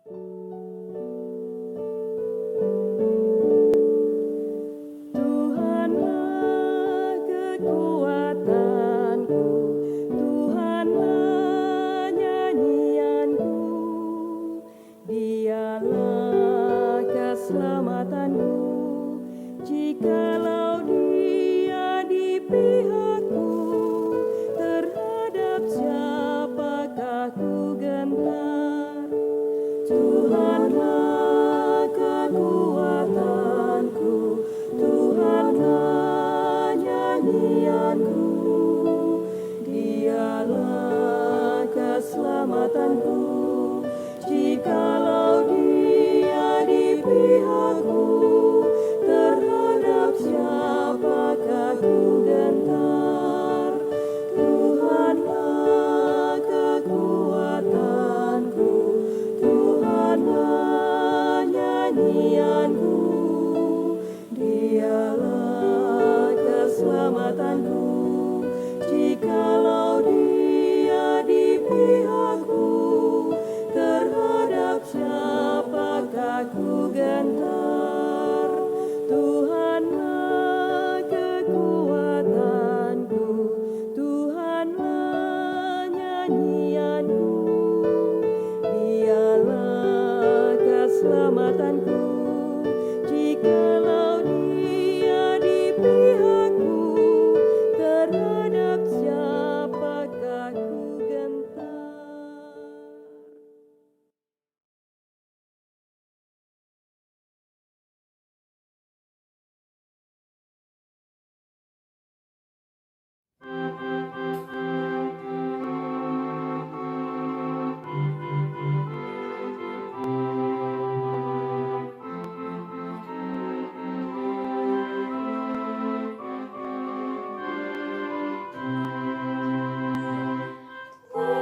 Tuhanlah kekuatanku, Tuhanlah nyanyianku, Dialah keselamatanku. Jikalau Dia di pihakku, terhadap siapakah ku gentar? Tuhanlah kekuatanku, Tuhanlah nyanyianku, Dialah keselamatanku. Jikalau Dia di pihakku, terhadap siapakah ku gentar? Tuhanlah kekuatanku, Tuhanlah nyanyianku, Dialah keselamatanku. Jikalau Dia di pihakku, terhadap siapakah ku gentar? Tuhanlah kekuatanku, Tuhanlah nyanyianku, Dialah keselamatanku. Jikalau Dia di pihakku, terhadap siapakah ku gentar?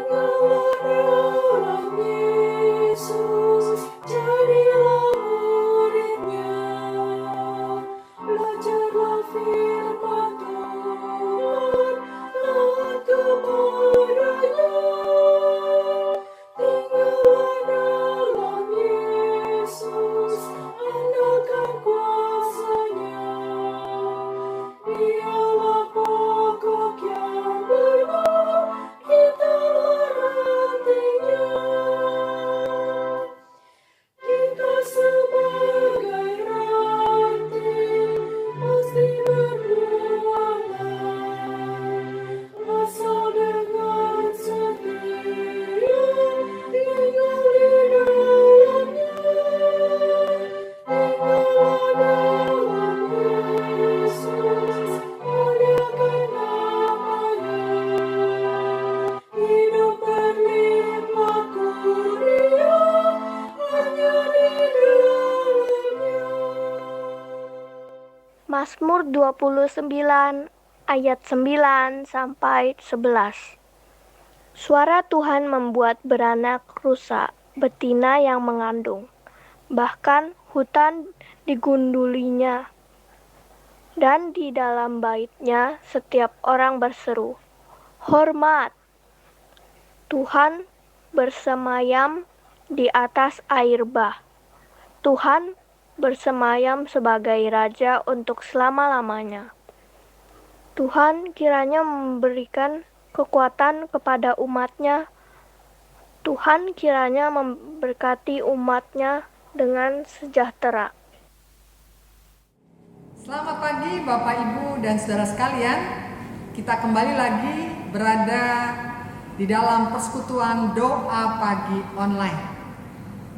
Dalam Yesus, jadilah murid-Nya, belajarlah firman Tuhan, taat kepada-Nya. Tinggallah dalam Yesus, andalkan kuasa-Nya. Dialah pokok yang benar, kitalah rantingnya. Kita sebagai ranting pasti berbuahlah, asal dengan setia tinggal di dalamnya. Tinggallah dalam Yesus, muliakan nama-Nya. Hidup berlimpah kurnia hanya di dalamnya. Mazmur 29 ayat 9 sampai 11. Suara Tuhan membuat beranak rusa, betina yang mengandung. Bahkan hutan digundulinya. Dan di dalam bait-Nya setiap orang berseru, hormat! Tuhan bersemayam di atas air bah. Tuhan bersemayam sebagai Raja untuk selama-lamanya. Tuhan kiranya memberikan kekuatan kepada umat-Nya. Tuhan kiranya memberkati umat-Nya dengan sejahtera. Selamat pagi Bapak, Ibu, dan saudara sekalian. Kita kembali lagi berada di dalam persekutuan doa pagi online.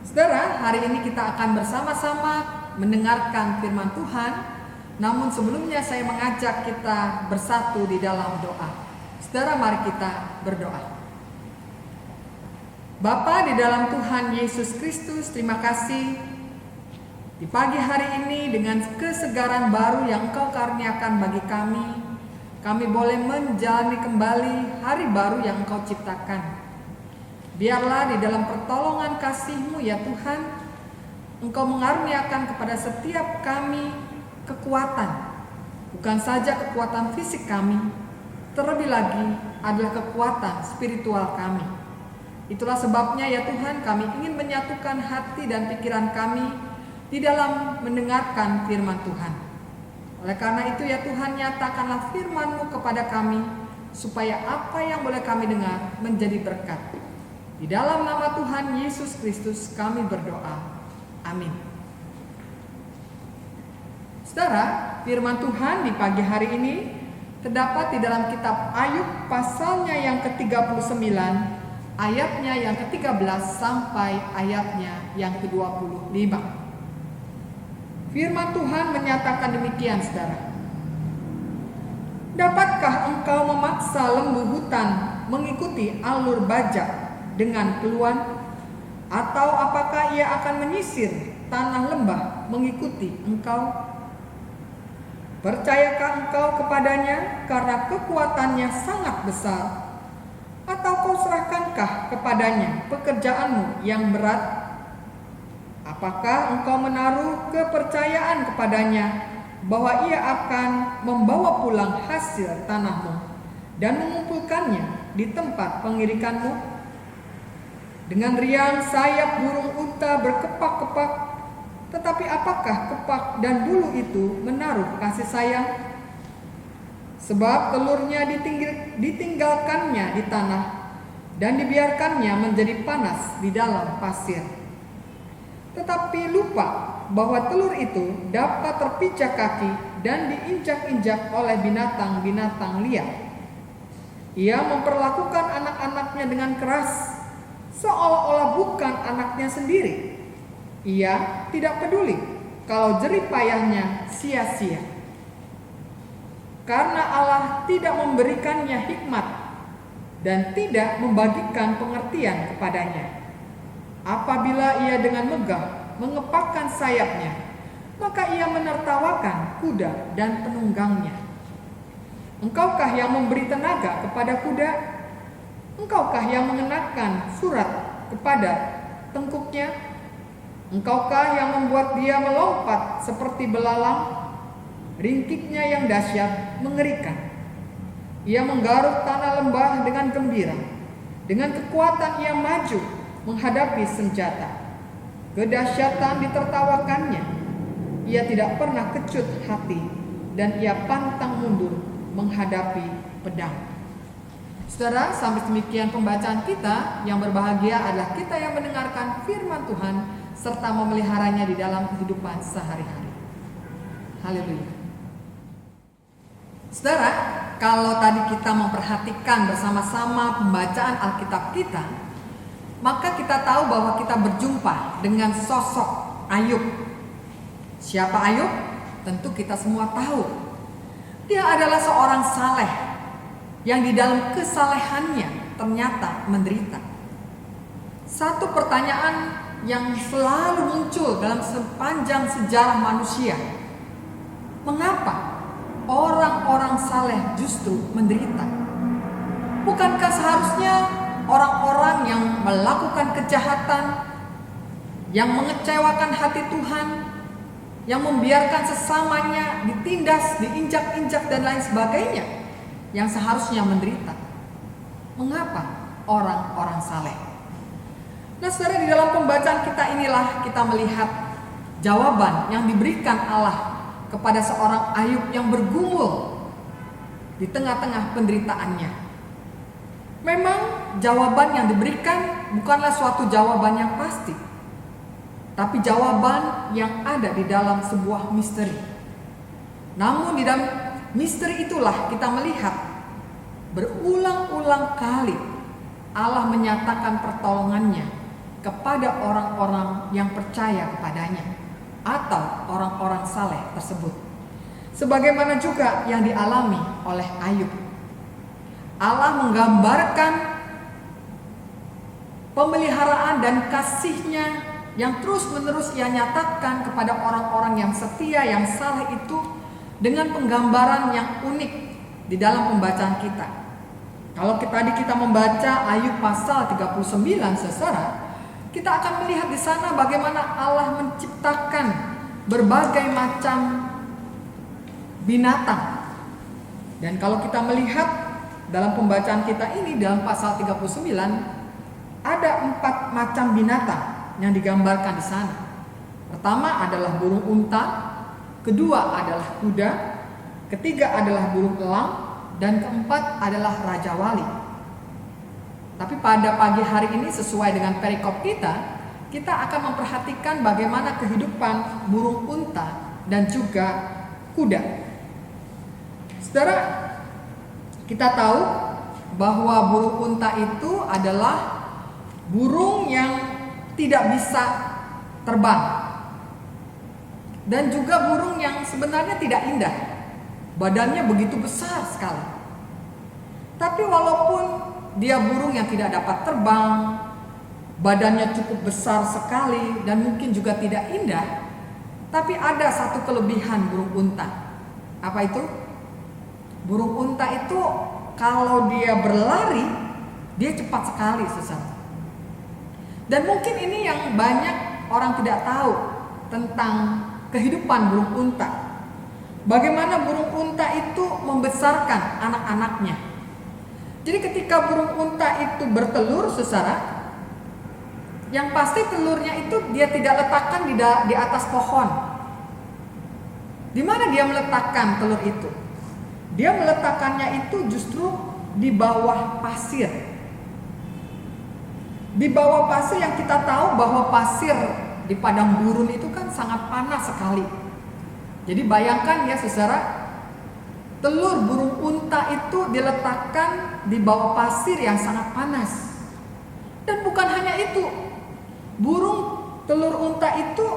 Saudara, hari ini kita akan bersama-sama mendengarkan firman Tuhan. Namun sebelumnya saya mengajak kita bersatu di dalam doa. Saudara, mari kita berdoa. Bapa di dalam Tuhan Yesus Kristus, terima kasih di pagi hari ini dengan kesegaran baru yang Engkau karuniakan bagi kami. Kami boleh menjalani kembali hari baru yang Engkau ciptakan. Biarlah di dalam pertolongan kasih-Mu ya Tuhan, Engkau mengaruniakan kepada setiap kami kekuatan. Bukan saja kekuatan fisik kami, terlebih lagi adalah kekuatan spiritual kami. Itulah sebabnya ya Tuhan, kami ingin menyatukan hati dan pikiran kami di dalam mendengarkan firman Tuhan. Oleh karena itu ya Tuhan, nyatakanlah firman-Mu kepada kami, supaya apa yang boleh kami dengar menjadi berkat. Di dalam nama Tuhan Yesus Kristus kami berdoa. Amin. Saudara, firman Tuhan di pagi hari ini terdapat di dalam kitab Ayub pasalnya yang ke-39, ayatnya yang ke-13 sampai ayatnya yang ke-25. Firman Tuhan menyatakan demikian, saudara. Dapatkah engkau memaksa lembu hutan mengikuti alur bajak dengan keluhan? Atau apakah ia akan menyisir tanah lembah mengikuti engkau? Percayakah engkau kepadanya karena kekuatannya sangat besar? Atau kau serahkankah kepadanya pekerjaanmu yang berat? Apakah engkau menaruh kepercayaan kepadanya bahwa ia akan membawa pulang hasil tanahmu dan mengumpulkannya di tempat pengirikanmu? Dengan riang sayap burung unta berkepak-kepak, tetapi apakah kepak dan bulu itu menaruh kasih sayang? Sebab telurnya ditinggalkannya di tanah dan dibiarkannya menjadi panas di dalam pasir. Tetapi lupa bahwa telur itu dapat terpijak kaki dan diinjak-injak oleh binatang-binatang liar. Ia memperlakukan anak-anaknya dengan keras, seolah-olah bukan anaknya sendiri. Ia tidak peduli kalau jerih payahnya sia-sia. Karena Allah tidak memberikannya hikmat dan tidak membagikan pengertian kepadanya. Apabila ia dengan megah mengepakkan sayapnya, maka ia menertawakan kuda dan penunggangnya. Engkaukah yang memberi tenaga kepada kuda? Engkaukah yang mengenakan surat kepada tengkuknya? Engkaukah yang membuat dia melompat seperti belalang? Ringkiknya yang dahsyat mengerikan. Ia menggaruk tanah lembah dengan gembira. Dengan kekuatan ia maju menghadapi senjata. Kedahsyatan ditertawakannya. Ia tidak pernah kecut hati dan ia pantang mundur menghadapi pedang. Saudara, sampai demikian pembacaan kita. Yang berbahagia adalah kita yang mendengarkan firman Tuhan serta memeliharanya di dalam kehidupan sehari-hari. Haleluya. Saudara, kalau tadi kita memperhatikan bersama-sama pembacaan Alkitab kita, maka kita tahu bahwa kita berjumpa dengan sosok Ayub. Siapa Ayub? Tentu kita semua tahu. Dia adalah seorang saleh yang di dalam kesalehannya ternyata menderita. Satu pertanyaan yang selalu muncul dalam sepanjang sejarah manusia. Mengapa orang-orang saleh justru menderita? Bukankah seharusnya orang-orang yang melakukan kejahatan, yang mengecewakan hati Tuhan, yang membiarkan sesamanya ditindas, diinjak-injak dan lain sebagainya, yang seharusnya menderita? Mengapa orang-orang saleh? Nah, saudara, di dalam pembacaan kita inilah kita melihat jawaban yang diberikan Allah kepada seorang Ayub yang bergumul di tengah-tengah penderitaannya. Memang jawaban yang diberikan bukanlah suatu jawaban yang pasti, tapi jawaban yang ada di dalam sebuah misteri. Namun di dalam misteri itulah kita melihat berulang-ulang kali Allah menyatakan pertolongannya kepada orang-orang yang percaya kepadanya atau orang-orang saleh tersebut. Sebagaimana juga yang dialami oleh Ayub. Allah menggambarkan pemeliharaan dan kasih-Nya yang terus-menerus Ia nyatakan kepada orang-orang yang setia, yang saleh itu dengan penggambaran yang unik di dalam pembacaan kita. Kalau kita membaca Ayub pasal 39, saudara, kita akan melihat di sana bagaimana Allah menciptakan berbagai macam binatang. Dan kalau kita melihat dalam pembacaan kita ini dalam pasal 39, ada 4 macam binatang yang digambarkan di sana. Pertama adalah burung unta, kedua adalah kuda, ketiga adalah burung elang, dan keempat adalah raja wali. Tapi pada pagi hari ini sesuai dengan perikop kita akan memperhatikan bagaimana kehidupan burung unta dan juga kuda. Saudara, kita tahu bahwa burung unta itu adalah burung yang tidak bisa terbang, dan juga burung yang sebenarnya tidak indah. Badannya begitu besar sekali. Tapi walaupun dia burung yang tidak dapat terbang, badannya cukup besar sekali dan mungkin juga tidak indah, tapi ada satu kelebihan burung unta. Apa itu? Burung unta itu kalau dia berlari, dia cepat sekali, saudara. Dan mungkin ini yang banyak orang tidak tahu tentang kehidupan burung unta. Bagaimana burung unta itu membesarkan anak-anaknya. Jadi ketika burung unta itu bertelur, saudara, yang pasti telurnya itu dia tidak letakkan di atas pohon. Di mana dia meletakkan telur itu? Dia meletakkannya itu justru di bawah pasir. Di bawah pasir yang kita tahu bahwa pasir di padang gurun itu kan sangat panas sekali. Jadi bayangkan ya saudara, telur burung unta itu diletakkan di bawah pasir yang sangat panas. Dan bukan hanya itu, telur unta itu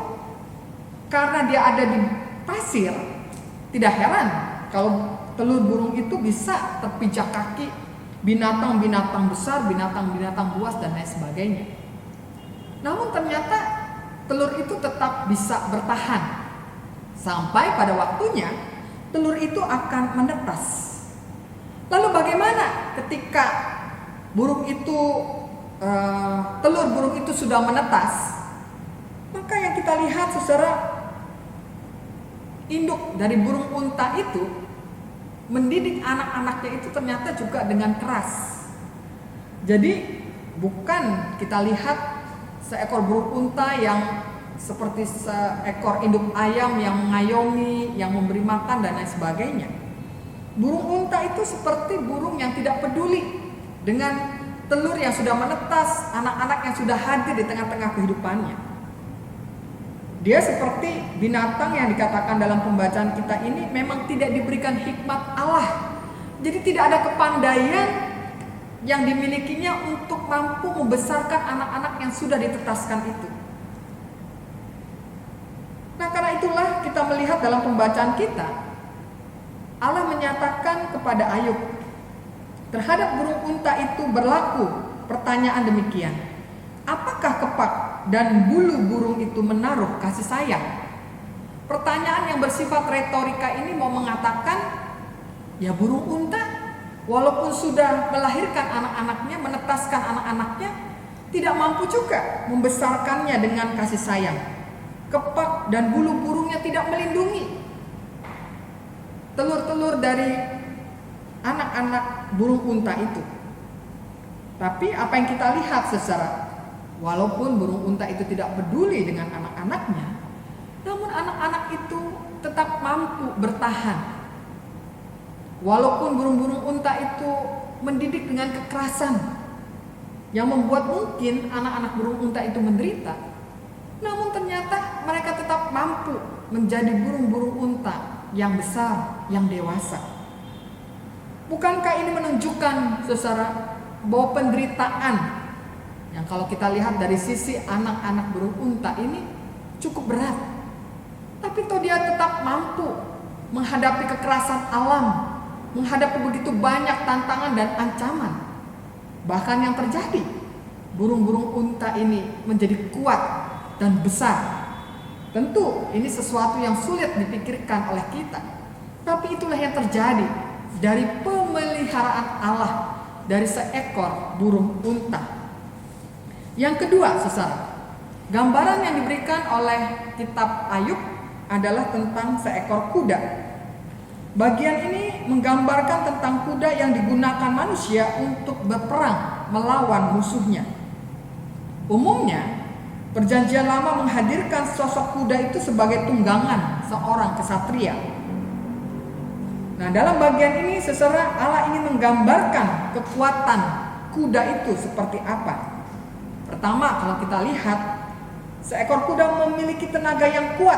karena dia ada di pasir, tidak heran kalau telur burung itu bisa terpijak kaki binatang-binatang besar, binatang-binatang buas dan lain sebagainya. Namun ternyata telur itu tetap bisa bertahan sampai pada waktunya telur itu akan menetas. Lalu bagaimana ketika telur burung itu sudah menetas? Maka yang kita lihat saudara, induk dari burung unta itu mendidik anak-anaknya itu ternyata juga dengan keras. Jadi bukan kita lihat seekor burung unta yang seperti seekor induk ayam yang mengayomi, yang memberi makan dan lain sebagainya. Burung unta itu seperti burung yang tidak peduli dengan telur yang sudah menetas, anak-anak yang sudah hadir di tengah-tengah kehidupannya. Dia seperti binatang yang dikatakan dalam pembacaan kita ini memang tidak diberikan hikmat Allah. Jadi tidak ada kepandaian yang dimilikinya untuk mampu membesarkan anak-anak yang sudah ditetaskan itu. Nah, karena itulah kita melihat dalam pembacaan kita, Allah menyatakan kepada Ayub, terhadap burung unta itu berlaku pertanyaan demikian. Apakah kepak dan bulu burung itu menaruh kasih sayang? Pertanyaan yang bersifat retorika ini mau mengatakan, ya burung unta walaupun sudah melahirkan anak-anaknya, menetaskan anak-anaknya, tidak mampu juga membesarkannya dengan kasih sayang. Kepak dan bulu burungnya tidak melindungi telur-telur dari anak-anak burung unta itu. Tapi apa yang kita lihat secara, walaupun burung unta itu tidak peduli dengan anak-anaknya, namun anak-anak itu tetap mampu bertahan. Walaupun burung-burung unta itu mendidik dengan kekerasan yang membuat mungkin anak-anak burung unta itu menderita, namun ternyata mereka tetap mampu menjadi burung-burung unta yang besar, yang dewasa. Bukankah ini menunjukkan saudara bahwa penderitaan yang kalau kita lihat dari sisi anak-anak burung unta ini cukup berat, tapi toh dia tetap mampu menghadapi kekerasan alam, menghadapi begitu banyak tantangan dan ancaman. Bahkan yang terjadi, burung-burung unta ini menjadi kuat dan besar. Tentu ini sesuatu yang sulit dipikirkan oleh kita, tapi itulah yang terjadi dari pemeliharaan Allah dari seekor burung unta. Yang kedua, saudara, gambaran yang diberikan oleh kitab Ayub adalah tentang seekor kuda. Bagian ini menggambarkan tentang kuda yang digunakan manusia untuk berperang melawan musuhnya. Umumnya, Perjanjian Lama menghadirkan sosok kuda itu sebagai tunggangan seorang kesatria. Nah, dalam bagian ini saudara, Allah ingin menggambarkan kekuatan kuda itu seperti apa. Pertama, kalau kita lihat, seekor kuda memiliki tenaga yang kuat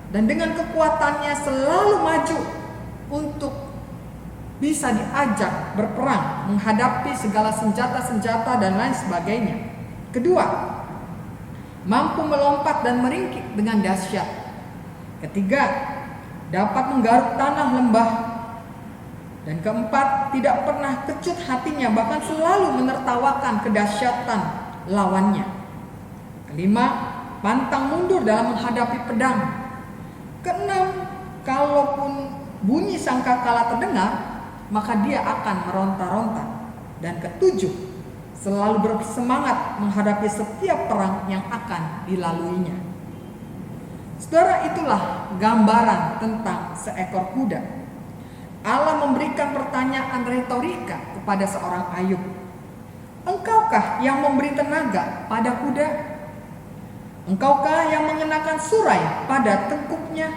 dan dengan kekuatannya selalu maju untuk bisa diajak berperang, menghadapi segala senjata-senjata dan lain sebagainya. Kedua, mampu melompat dan meringkik dengan dahsyat. Ketiga, dapat menggaruk tanah lembah. Dan keempat, tidak pernah kecut hatinya, bahkan selalu menertawakan kedahsyatan lawannya. Kelima, pantang mundur dalam menghadapi pedang. Keenam, kalaupun bunyi sangkakala terdengar, maka dia akan meronta-ronta. Dan ketujuh, selalu bersemangat menghadapi setiap perang yang akan dilaluinya. Saudara, itulah gambaran tentang seekor kuda. Allah memberikan pertanyaan retorika kepada seorang Ayub. Engkaukah yang memberi tenaga pada kuda? Engkaukah yang mengenakan surai pada tengkuknya?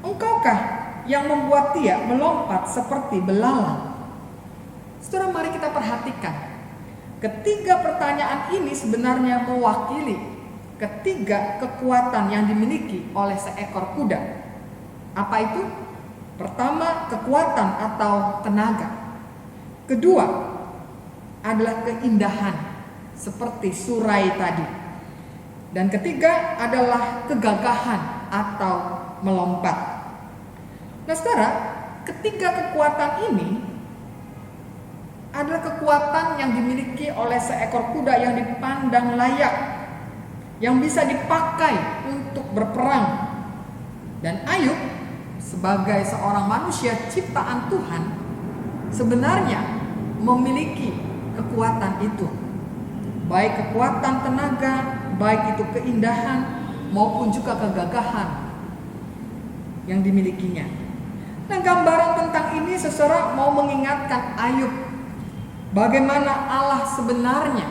Engkaukah yang membuat dia melompat seperti belalang? Saudara, mari kita perhatikan. Ketiga pertanyaan ini sebenarnya mewakili ketiga kekuatan yang dimiliki oleh seekor kuda. Apa itu? Pertama, kekuatan atau tenaga. Kedua, adalah keindahan seperti surai tadi. Dan ketiga adalah kegagahan atau melompat. Nah, saudara, ketiga kekuatan ini adalah kekuatan yang dimiliki oleh seekor kuda yang dipandang layak, yang bisa dipakai untuk berperang. Dan Ayub sebagai seorang manusia ciptaan Tuhan sebenarnya memiliki kekuatan itu. Baik kekuatan tenaga, baik itu keindahan maupun juga kegagahan yang dimilikinya. Nah, gambaran tentang ini saudara mau mengingatkan Ayub bagaimana Allah sebenarnya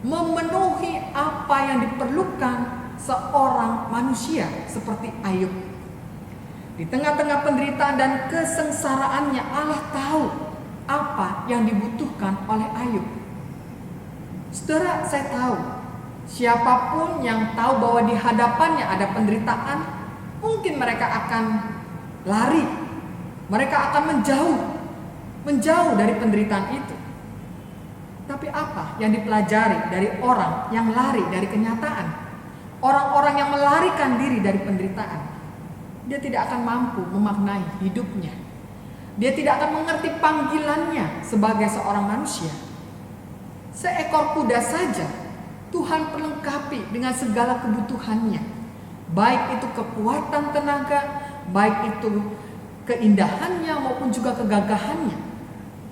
memenuhi apa yang diperlukan seorang manusia seperti Ayub. Di tengah-tengah penderitaan dan kesengsaraannya, Allah tahu apa yang dibutuhkan oleh Ayub. Saudara, saya tahu siapapun yang tahu bahwa di hadapannya ada penderitaan, mungkin mereka akan lari, mereka akan menjauh dari penderitaan itu. Tapi apa yang dipelajari dari orang yang lari dari kenyataan? Orang-orang yang melarikan diri dari penderitaan, dia tidak akan mampu memaknai hidupnya. Dia tidak akan mengerti panggilannya sebagai seorang manusia. Seekor kuda saja Tuhan perlengkapi dengan segala kebutuhannya, baik itu kekuatan tenaga, baik itu keindahannya maupun juga kegagahannya,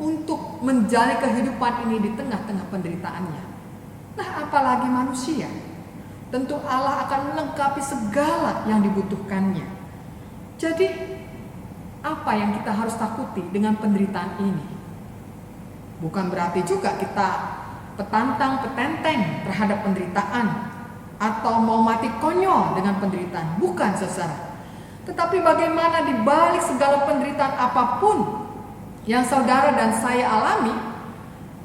untuk menjalani kehidupan ini di tengah-tengah penderitaannya. Nah, apalagi manusia, tentu Allah akan melengkapi segala yang dibutuhkannya. Jadi, apa yang kita harus takuti dengan penderitaan ini? Bukan berarti juga kita petenteng terhadap penderitaan atau mau mati konyol dengan penderitaan. Bukan, saudara. Tetapi bagaimana di balik segala penderitaan apapun yang saudara dan saya alami,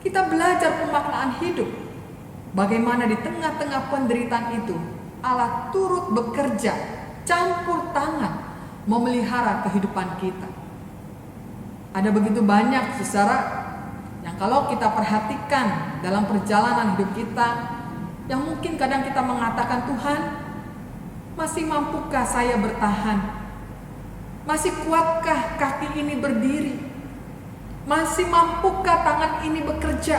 kita belajar pemaknaan hidup. Bagaimana di tengah-tengah penderitaan itu Allah turut bekerja, campur tangan, memelihara kehidupan kita. Ada begitu banyak saudara yang kalau kita perhatikan dalam perjalanan hidup kita, yang mungkin kadang kita mengatakan, Tuhan, masih mampukah saya bertahan? Masih kuatkah kaki ini berdiri? Masih mampukah tangan ini bekerja?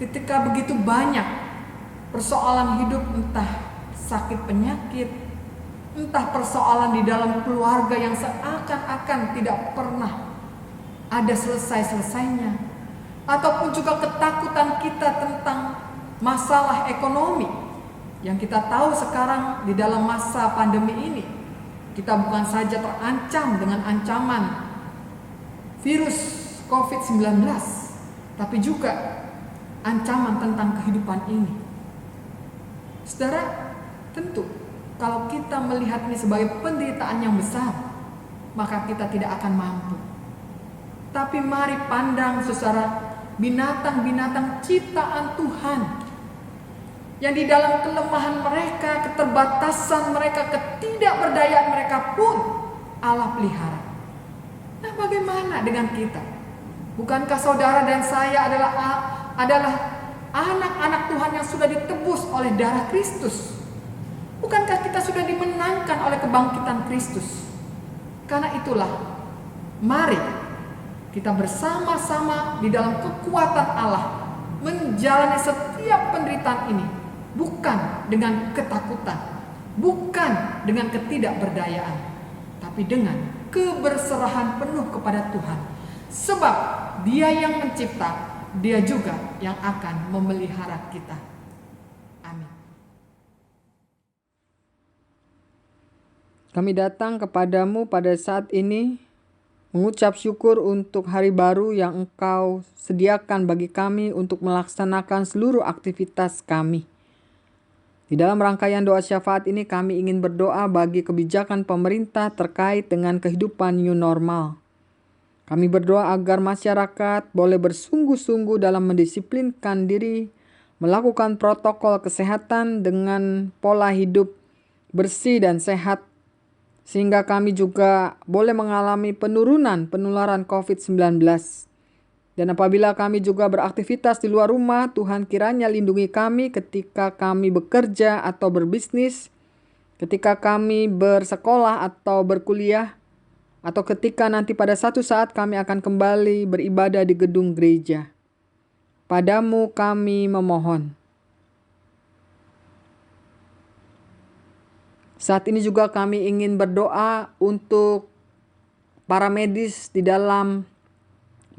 Ketika begitu banyak persoalan hidup, entah sakit penyakit, entah persoalan di dalam keluarga yang seakan-akan tidak pernah ada selesai-selesainya, ataupun juga ketakutan kita tentang masalah ekonomi yang kita tahu sekarang di dalam masa pandemi ini, kita bukan saja terancam dengan ancaman virus COVID-19, tapi juga ancaman tentang kehidupan ini. Saudara, tentu kalau kita melihat ini sebagai penderitaan yang besar, maka kita tidak akan mampu. Tapi mari pandang saudara, binatang-binatang ciptaan Tuhan yang di dalam kelemahan mereka, keterbatasan mereka, ketidakberdayaan mereka pun Allah pelihara. Nah, bagaimana dengan kita? Bukankah saudara dan saya adalah anak-anak Tuhan yang sudah ditebus oleh darah Kristus? Bukankah kita sudah dimenangkan oleh kebangkitan Kristus? Karena itulah, mari kita bersama-sama di dalam kekuatan Allah menjalani setiap penderitaan ini, bukan dengan ketakutan, bukan dengan ketidakberdayaan, tapi dengan keberserahan penuh kepada Tuhan. Sebab Dia yang mencipta, Dia juga yang akan memelihara kita. Amin. Kami datang kepadamu pada saat ini, mengucap syukur untuk hari baru yang Engkau sediakan bagi kami untuk melaksanakan seluruh aktivitas kami. Di dalam rangkaian doa syafaat ini kami ingin berdoa bagi kebijakan pemerintah terkait dengan kehidupan new normal. Kami berdoa agar masyarakat boleh bersungguh-sungguh dalam mendisiplinkan diri, melakukan protokol kesehatan dengan pola hidup bersih dan sehat, sehingga kami juga boleh mengalami penurunan penularan COVID-19. Dan apabila kami juga beraktivitas di luar rumah, Tuhan kiranya lindungi kami ketika kami bekerja atau berbisnis, ketika kami bersekolah atau berkuliah, atau ketika nanti pada satu saat kami akan kembali beribadah di gedung gereja. Padamu kami memohon. Saat ini juga kami ingin berdoa untuk para medis di dalam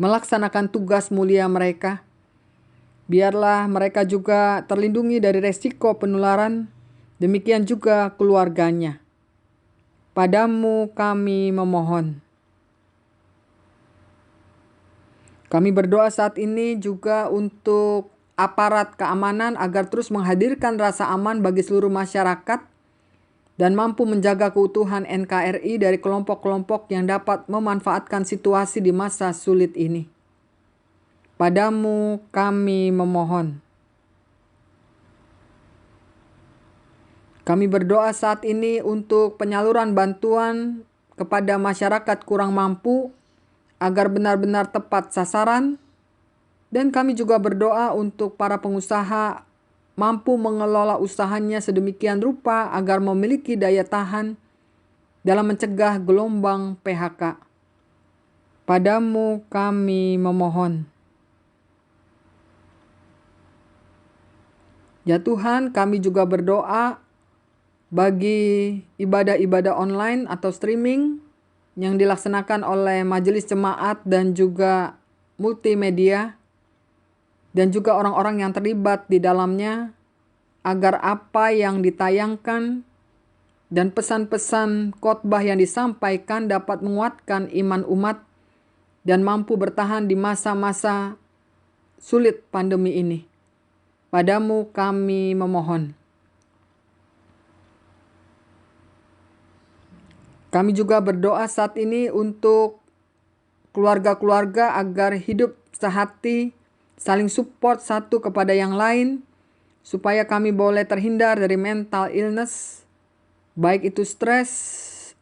melaksanakan tugas mulia mereka. Biarlah mereka juga terlindungi dari resiko penularan, demikian juga keluarganya. Padamu kami memohon. Kami berdoa saat ini juga untuk aparat keamanan agar terus menghadirkan rasa aman bagi seluruh masyarakat dan mampu menjaga keutuhan NKRI dari kelompok-kelompok yang dapat memanfaatkan situasi di masa sulit ini. Padamu kami memohon. Kami berdoa saat ini untuk penyaluran bantuan kepada masyarakat kurang mampu agar benar-benar tepat sasaran, dan kami juga berdoa untuk para pengusaha mampu mengelola usahanya sedemikian rupa agar memiliki daya tahan dalam mencegah gelombang PHK. Padamu kami memohon. Ya Tuhan, kami juga berdoa bagi ibadah-ibadah online atau streaming yang dilaksanakan oleh majelis jemaat dan juga multimedia, dan juga orang-orang yang terlibat di dalamnya, agar apa yang ditayangkan dan pesan-pesan khotbah yang disampaikan dapat menguatkan iman umat dan mampu bertahan di masa-masa sulit pandemi ini. Padamu kami memohon. Kami juga berdoa saat ini untuk keluarga-keluarga agar hidup sehati, saling support satu kepada yang lain, supaya kami boleh terhindar dari mental illness, baik itu stres,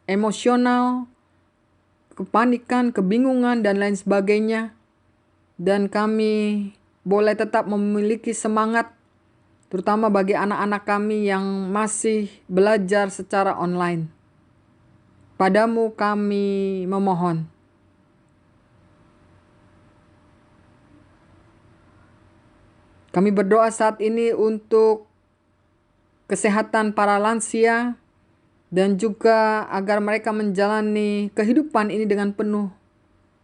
emosional, kepanikan, kebingungan, dan lain sebagainya. Dan kami boleh tetap memiliki semangat, terutama bagi anak-anak kami yang masih belajar secara online. Padamu kami memohon. Kami berdoa saat ini untuk kesehatan para lansia dan juga agar mereka menjalani kehidupan ini dengan penuh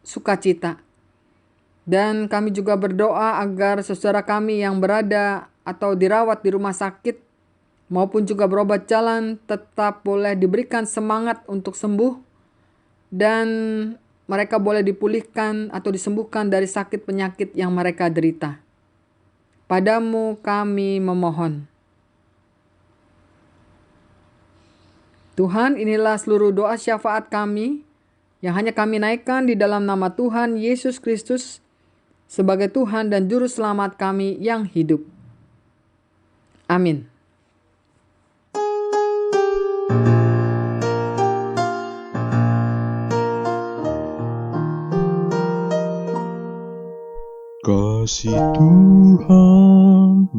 sukacita. Dan kami juga berdoa agar saudara kami yang berada atau dirawat di rumah sakit maupun juga berobat jalan tetap boleh diberikan semangat untuk sembuh dan mereka boleh dipulihkan atau disembuhkan dari sakit penyakit yang mereka derita. Padamu kami memohon. Tuhan, inilah seluruh doa syafaat kami yang hanya kami naikkan di dalam nama Tuhan Yesus Kristus sebagai Tuhan dan Juru Selamat kami yang hidup. Amin. Kasih Tuhan